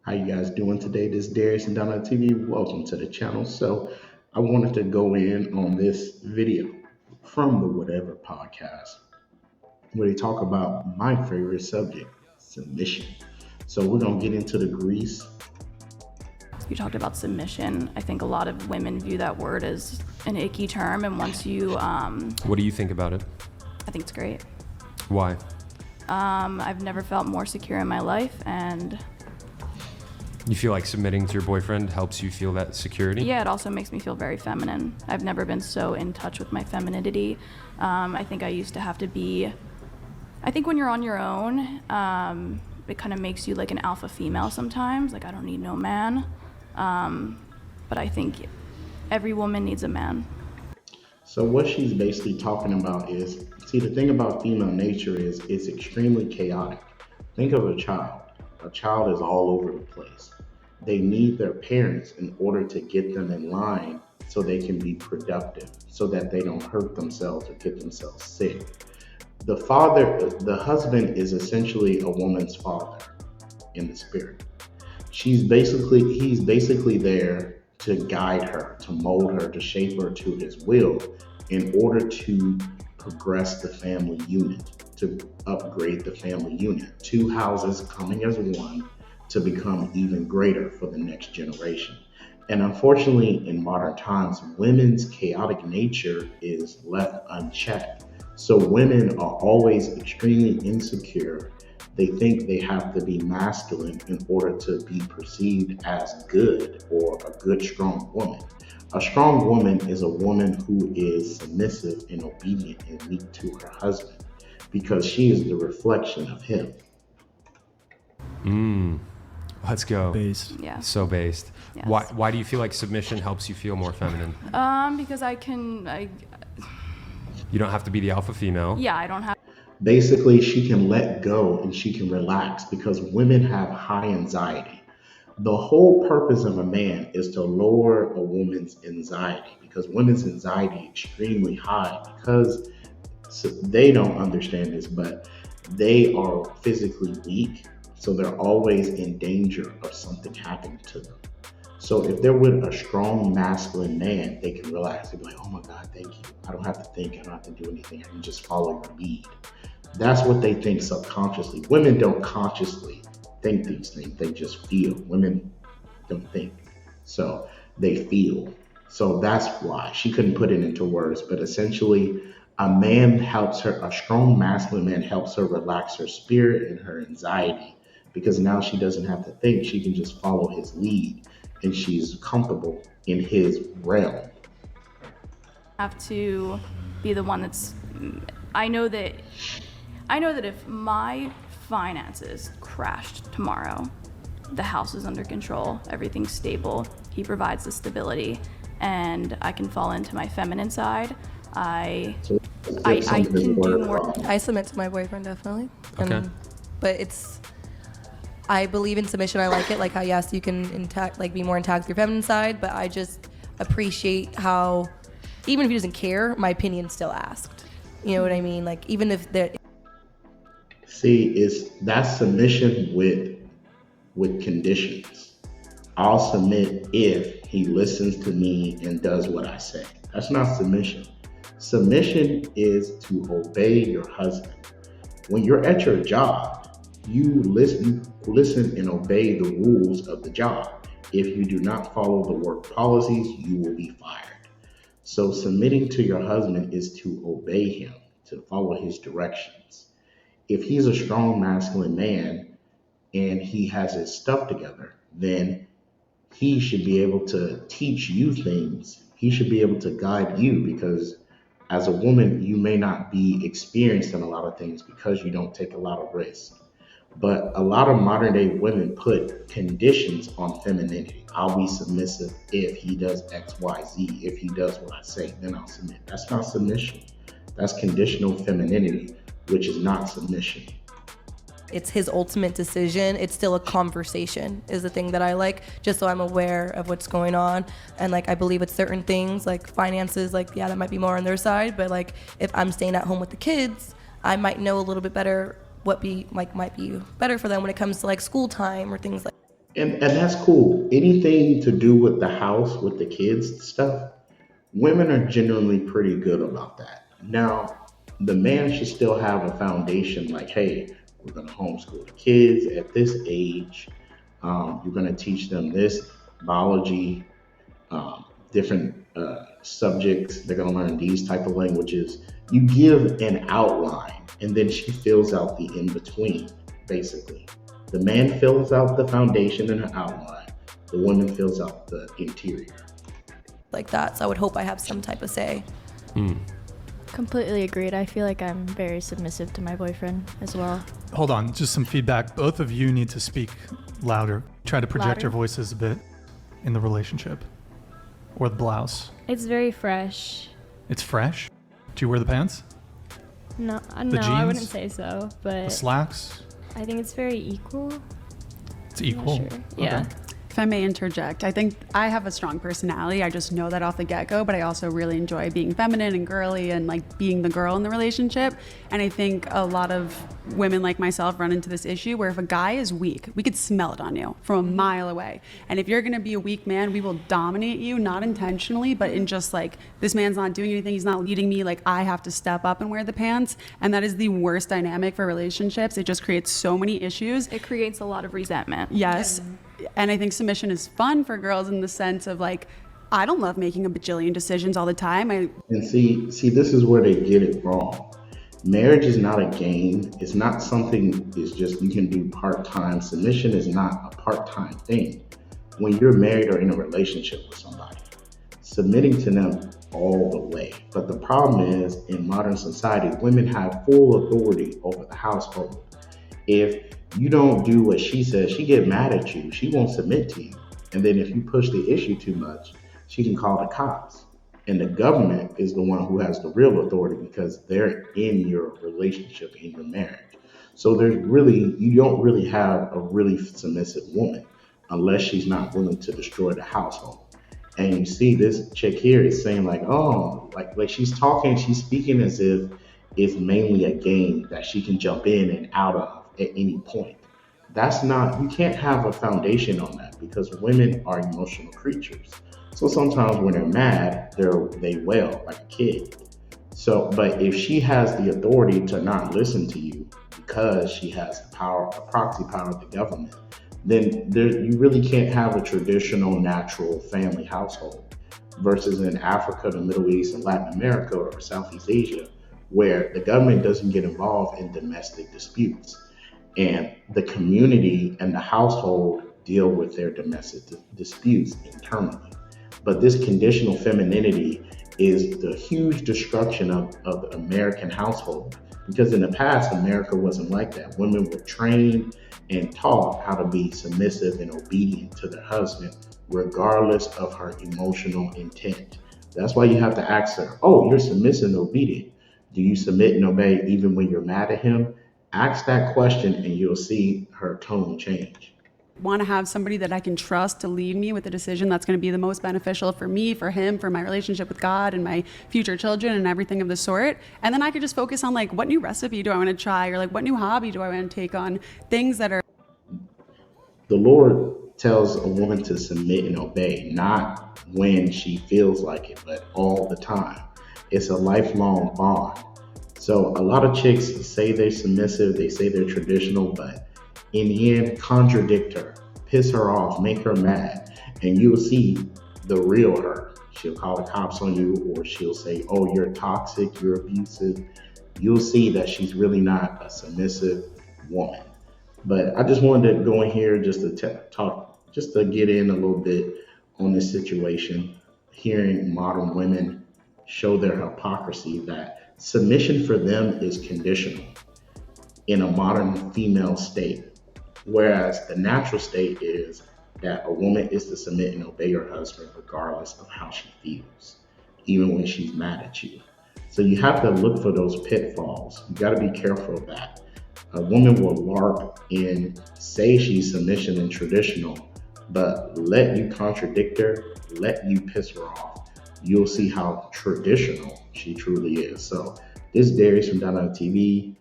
How you guys doing today? This is Darius and Donna TV. Welcome to the channel. So I wanted to go in on this video from the Whatever podcast where they talk about my favorite subject, submission. So we're gonna get into the grease. You talked about submission. I think a lot of women view that word as an icky term, and once you, What do you think about it? I think it's great. Why? I've never felt more secure in my life, and You feel like submitting to your boyfriend helps you feel that security? yeah, it also makes me feel very feminine. I've never been so in touch with my femininity. I think I used to have to be, I think when you're on your own, it kind of makes you like an alpha female sometimes. Like, I don't need no man. But I think every woman needs a man. So what she's basically talking about is, see, the thing about female nature is it's extremely chaotic. Think of a child. A child is all over the place. They need their parents in order to get them in line so they can be productive, so that they don't hurt themselves or get themselves sick. The husband is essentially a woman's father in the spirit. He's basically there to guide her, to mold her, to shape her to his will in order to progress the family unit, to upgrade the family unit. Two houses coming as one to become even greater for the next generation. And unfortunately, in modern times, women's chaotic nature is left unchecked. So women are always extremely insecure. They think they have to be masculine in order to be perceived as good or a good, strong woman. A strong woman is a woman who is submissive and obedient and meek to her husband because she is the reflection of him. Let's go. Based. Yeah. So based. Yes. Why do you feel like submission helps you feel more feminine? Because You don't have to be the alpha female. yeah, I don't have. Basically, she can let go and she can relax because women have high anxiety. The whole purpose of a man is to lower a woman's anxiety because women's anxiety is extremely high because they don't understand this, but they are physically weak, so they're always in danger of something happening to them. So if they're with a strong masculine man, they can relax. They'll be like, oh my God, thank you. I don't have to think. I don't have to do anything. I can just follow your lead. That's what they think subconsciously. Women don't consciously think these things. They just feel. Women don't think. So they feel. So that's why she couldn't put it into words. But essentially, a man helps her, a strong masculine man helps her relax her spirit and her anxiety because now she doesn't have to think. She can just follow his lead and she's comfortable in his realm. Have to be the one that's. I know that if my finances crashed tomorrow, the house is under control, everything's stable, he provides the stability, and I can fall into my feminine side. I can do more. I submit to my boyfriend, definitely. Okay. But I believe in submission. I like it, like how, yes, you can be more intact with your feminine side, but I just appreciate how, even if he doesn't care, my opinion's still asked. You know what I mean? Like, even if they're... See, that's submission with conditions. I'll submit if he listens to me and does what I say. That's not submission. Submission is to obey your husband. When you're at your job, you listen and obey the rules of the job. If you do not follow the work policies, you will be fired. So submitting to your husband is to obey him, to follow his directions. If he's a strong masculine man and he has his stuff together, then he should be able to teach you things. He should be able to guide you because as a woman, you may not be experienced in a lot of things because you don't take a lot of risks. But a lot of modern day women put conditions on femininity. I'll be submissive if he does X, Y, Z. If he does what I say, then I'll submit. That's not submission. That's conditional femininity, which is not submission. It's his ultimate decision. It's still a conversation is the thing that I like, just so I'm aware of what's going on. And like, I believe with certain things like finances, like, yeah, that might be more on their side. But like, if I'm staying at home with the kids, I might know a little bit better what might be better for them when it comes to like school time or things like. And that's cool. Anything to do with the house, with the kids stuff, women are generally pretty good about that. Now, the man should still have a foundation like, hey, we're going to homeschool the kids at this age. You're going to teach them this biology, different subjects. They're going to learn these type of languages. You give an outline, and then she fills out the in between, basically. The man fills out the foundation and the outline. The woman fills out the interior. Like that. So I would hope I have some type of say. Completely agreed. I feel like I'm very submissive to my boyfriend as well. Hold on, just some feedback. Both of you need to speak louder. Try to project Louder? your voices a bit in the relationship. Or the blouse. It's very fresh. It's fresh. Do you wear the pants? No, The no, I wouldn't jeans? say so, The but slacks? I think it's very equal. It's equal. Sure. Yeah. Okay. If I may interject, I think I have a strong personality. I just know that off the get-go, but I also really enjoy being feminine and girly and like being the girl in the relationship. And I think a lot of women like myself run into this issue where if a guy is weak, we could smell it on you from a mile away. And if you're gonna be a weak man, we will dominate you, not intentionally, but in just like, this man's not doing anything, he's not leading me, like I have to step up and wear the pants. And that is the worst dynamic for relationships. It just creates so many issues. It creates a lot of resentment. Yes. And I think submission is fun for girls in the sense of like, I don't love making a bajillion decisions all the time. And see, this is where they get it wrong. Marriage is not a game. It's not something. It's just you can do part time. Submission is not a part time thing. When you're married or in a relationship with somebody, submitting to them all the way. But the problem is, in modern society, women have full authority over the household. If you don't do what she says, she get mad at you. She won't submit to you. And then if you push the issue too much, she can call the cops. And the government is the one who has the real authority because they're in your relationship, in your marriage. So you don't really have a really submissive woman unless she's not willing to destroy the household. And you see this chick here is saying like, oh, like she's speaking as if it's mainly a game that she can jump in and out of at any point. That's not, you can't have a foundation on that because women are emotional creatures. So sometimes when they're mad, they wail like a kid. So, but if she has the authority to not listen to you because she has the power, the proxy power of the government, then you really can't have a traditional natural family household versus in Africa, the Middle East, and Latin America or Southeast Asia, where the government doesn't get involved in domestic disputes. And the community and the household deal with their domestic disputes internally. But this conditional femininity is the huge destruction of the American household. Because in the past, America wasn't like that. Women were trained and taught how to be submissive and obedient to their husband, regardless of her emotional intent. That's why you have to ask her, oh, you're submissive and obedient. Do you submit and obey even when you're mad at him? Ask that question and you'll see her tone change. Want to have somebody that I can trust to lead me with a decision that's going to be the most beneficial for me, for him, for my relationship with God and my future children and everything of the sort. And then I could just focus on like, what new recipe do I want to try? Or like, what new hobby do I want to take on? Things that are... The Lord tells a woman to submit and obey, not when she feels like it, but all the time. It's a lifelong bond. So a lot of chicks say they're submissive, they say they're traditional, but in the end, contradict her, piss her off, make her mad, and you'll see the real her. She'll call the cops on you, or she'll say, oh, you're toxic, you're abusive. You'll see that she's really not a submissive woman. But I just wanted to go in here just to talk, just to get in a little bit on this situation, hearing modern women show their hypocrisy that submission for them is conditional in a modern female state, whereas the natural state is that a woman is to submit and obey her husband regardless of how she feels, even when she's mad at you. So you have to look for those pitfalls. You got to be careful of that. A woman will LARP and say she's submission and traditional, but let you contradict her, let you piss her off. You'll see how traditional she truly is. So this is Darius from Down on TV.